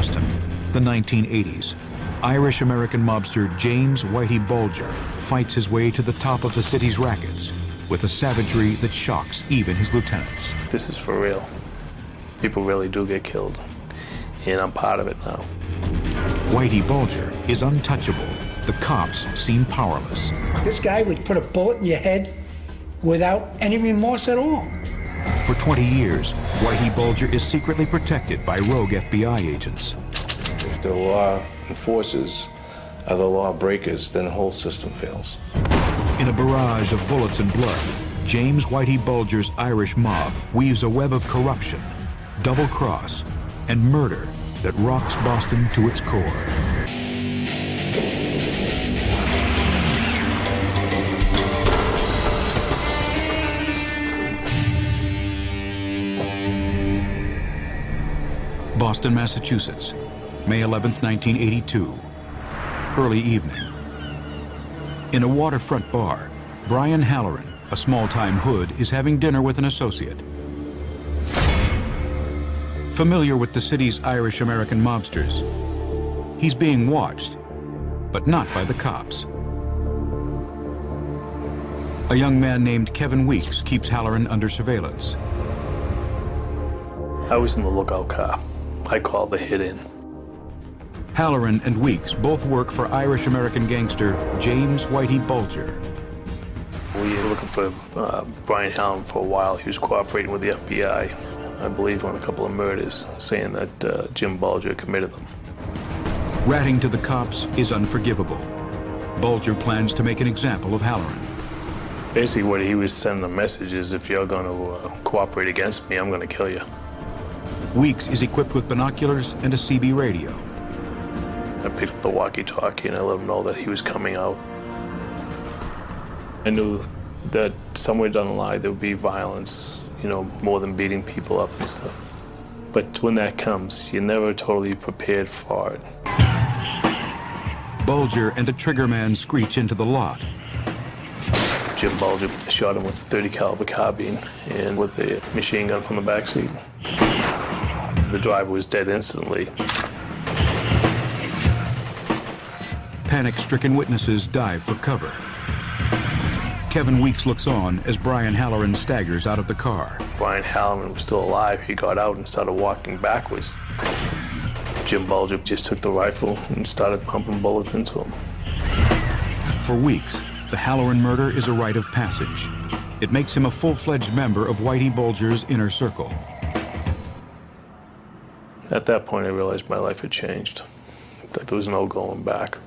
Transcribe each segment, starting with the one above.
Boston, the 1980s. Irish-American mobster James Whitey Bulger fights his way to the top of the city's rackets with a savagery that shocks even his lieutenants. This is for real. People really do get killed, and I'm part of it now. Whitey Bulger is untouchable. The cops seem powerless. This guy would put a bullet in your head without any remorse at all. For 20 years, Whitey Bulger is secretly protected by rogue FBI agents. If the law enforcers are the law breakers, then the whole system fails. In a barrage of bullets and blood, James Whitey Bulger's Irish mob weaves a web of corruption, double cross, and murder that rocks Boston to its core. Boston, Massachusetts, May 11th, 1982. Early evening. In a waterfront bar, Brian Halloran, a small-time hood, is having dinner with an associate. Familiar with the city's Irish-American mobsters, he's being watched, but not by the cops. A young man named Kevin Weeks keeps Halloran under surveillance. I was in the lookout car. I called the hit-in. Halloran and Weeks both work for Irish-American gangster James Whitey Bulger. We were looking for Brian Halloran for a while. He was cooperating with the FBI, I believe, on a couple of murders, saying that Jim Bulger committed them. Ratting to the cops is unforgivable. Bulger plans to make an example of Halloran. Basically, what he was sending a message is, if you're going to cooperate against me, I'm going to kill you. Weeks is equipped with binoculars and a CB radio. I picked up the walkie-talkie and I let him know that he was coming out. I knew that somewhere down the line there would be violence, you know, more than beating people up and stuff. But when that comes, you're never totally prepared for it. Bulger and a triggerman screech into the lot. Jim Bulger shot him with a .30 caliber carbine and with a machine gun from the backseat. The driver was dead instantly. Panic-stricken witnesses dive for cover. Kevin Weeks looks on as Brian Halloran staggers out of the car. Brian Halloran was still alive. He got out and started walking backwards. Jim Bulger just took the rifle and started pumping bullets into him. For Weeks, the Halloran murder is a rite of passage. It makes him a full-fledged member of Whitey Bulger's inner circle. At that point, I realized my life had changed, that there was no going back.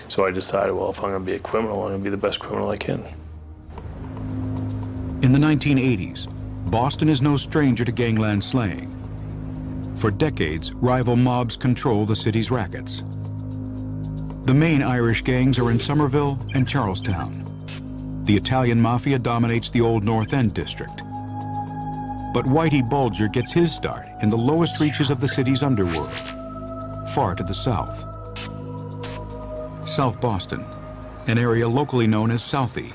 So I decided, well, if I'm going to be a criminal, I'm going to be the best criminal I can. In the 1980s, Boston is no stranger to gangland slaying. For decades, rival mobs control the city's rackets. The main Irish gangs are in Somerville and Charlestown. The Italian mafia dominates the Old North End district. But Whitey Bulger gets his start in the lowest reaches of the city's underworld, far to the south. South Boston, an area locally known as Southie,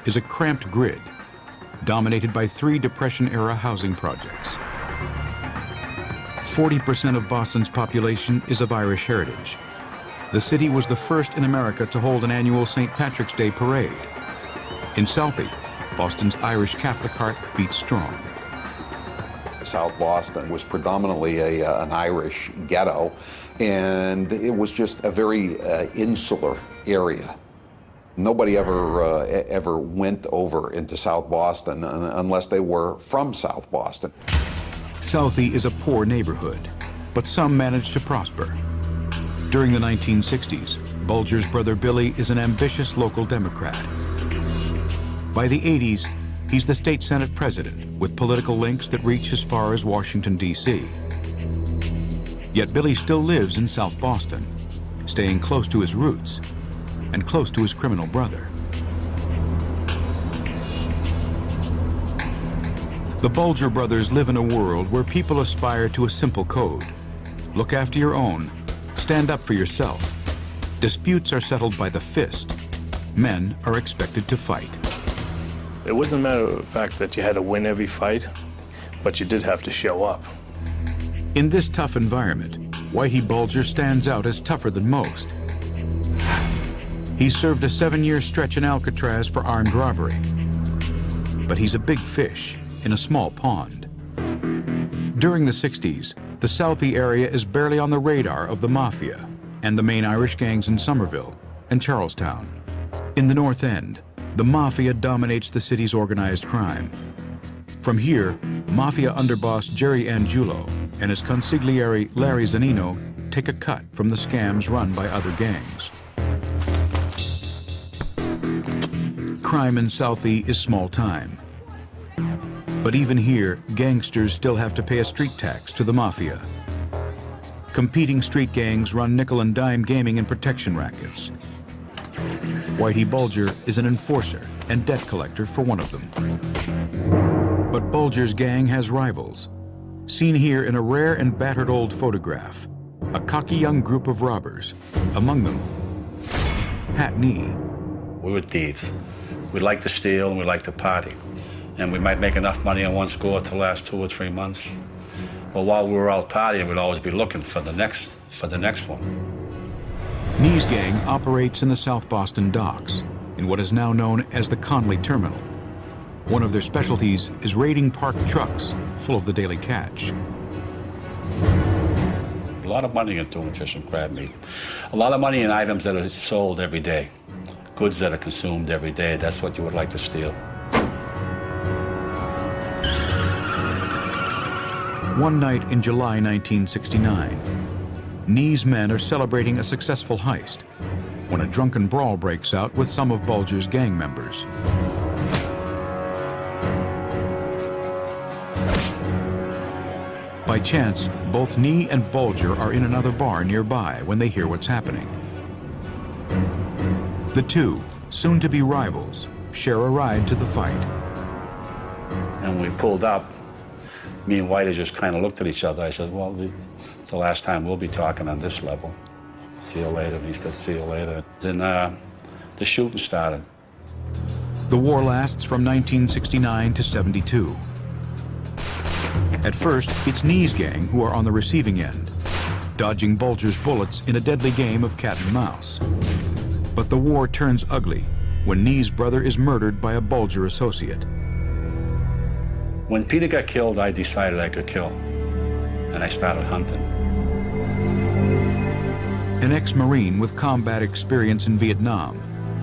is a cramped grid dominated by 3 Depression-era housing projects. 40% of Boston's population is of Irish heritage. The city was the first in America to hold an annual St. Patrick's Day parade. In Southie, Boston's Irish Catholic heart beats strong. South Boston was predominantly an Irish ghetto, and it was just a very insular area. Nobody ever went over into South Boston unless they were from South Boston. Southie is a poor neighborhood, but some managed to prosper. During the 1960s, Bulger's brother Billy is an ambitious local Democrat. By the 80s, he's the state Senate president with political links that reach as far as Washington, D.C. Yet Billy still lives in South Boston, staying close to his roots and close to his criminal brother. The Bulger brothers live in a world where people aspire to a simple code. Look after your own, stand up for yourself. Disputes are settled by the fist. Men are expected to fight. It wasn't a matter of the fact that you had to win every fight, but you did have to show up. In this tough environment, Whitey Bulger stands out as tougher than most. He's served a 7-year stretch in Alcatraz for armed robbery. But he's a big fish in a small pond. During the 60s, the Southie area is barely on the radar of the Mafia and the main Irish gangs in Somerville and Charlestown. In the North End, the Mafia dominates the city's organized crime. From here, Mafia underboss Jerry Angiulo and his consigliere Larry Zanino take a cut from the scams run by other gangs. Crime in Southie is small time. But even here, gangsters still have to pay a street tax to the Mafia. Competing street gangs run nickel and dime gaming and protection rackets. Whitey Bulger is an enforcer and debt collector for one of them. But Bulger's gang has rivals. Seen here in a rare and battered old photograph, a cocky young group of robbers, among them, Pat Nee. We were thieves. We like to steal and we like to party. And we might make enough money on one score to last 2 or 3 months. But while we were out partying, we'd always be looking for the next one. Nee's gang operates in the South Boston docks, in what is now known as the Conley Terminal. One of their specialties is raiding parked trucks full of the daily catch. A lot of money in tuna fish and crab meat. A lot of money in items that are sold every day. Goods that are consumed every day. That's what you would like to steal. One night in July 1969, Nee's men are celebrating a successful heist when a drunken brawl breaks out with some of Bulger's gang members. By chance, both Nee and Bulger are in another bar nearby when they hear what's happening. The two, soon to be rivals, share a ride to the fight. And when we pulled up, me and Whitey just kind of looked at each other. I said, well, it's the last time we'll be talking on this level. See you later. And he said, see you later. Then the shooting started. The war lasts from 1969 to 72. At first, it's Nee's gang who are on the receiving end, dodging Bulger's bullets in a deadly game of cat and mouse. But the war turns ugly when Nee's brother is murdered by a Bulger associate. When Peter got killed, I decided I could kill, and I started hunting. An ex-Marine with combat experience in Vietnam,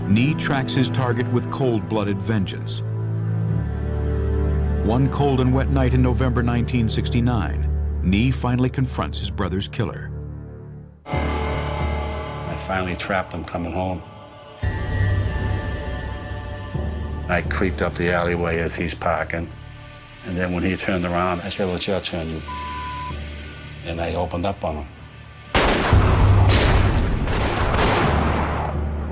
Nee tracks his target with cold-blooded vengeance. One cold and wet night in November 1969, Nee finally confronts his brother's killer. I finally trapped him coming home. I creeped up the alleyway as he's parking. And then when he turned around, I said, well, it's your turn, you. And I opened up on him.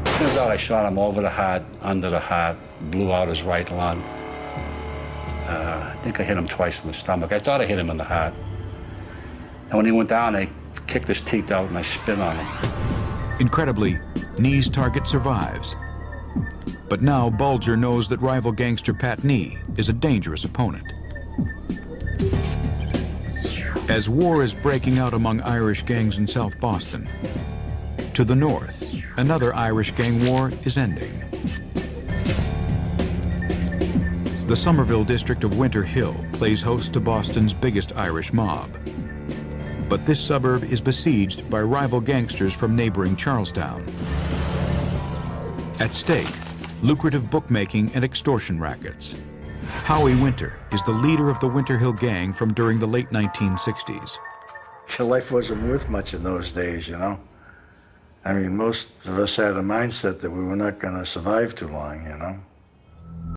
Turns out I shot him over the heart, under the heart, blew out his right lung. I think I hit him twice in the stomach. I thought I hit him in the heart. And when he went down, I kicked his teeth out and I spit on him. Incredibly, Nee's target survives. But now Bulger knows that rival gangster Pat Nee is a dangerous opponent. As war is breaking out among Irish gangs in South Boston, to the north, another Irish gang war is ending. The Somerville district of Winter Hill plays host to Boston's biggest Irish mob. But this suburb is besieged by rival gangsters from neighboring Charlestown. At stake, lucrative bookmaking and extortion rackets. Howie Winter is the leader of the Winter Hill gang from during the late 1960s. Life wasn't worth much in those days, you know. I mean, most of us had a mindset that we were not going to survive too long, you know.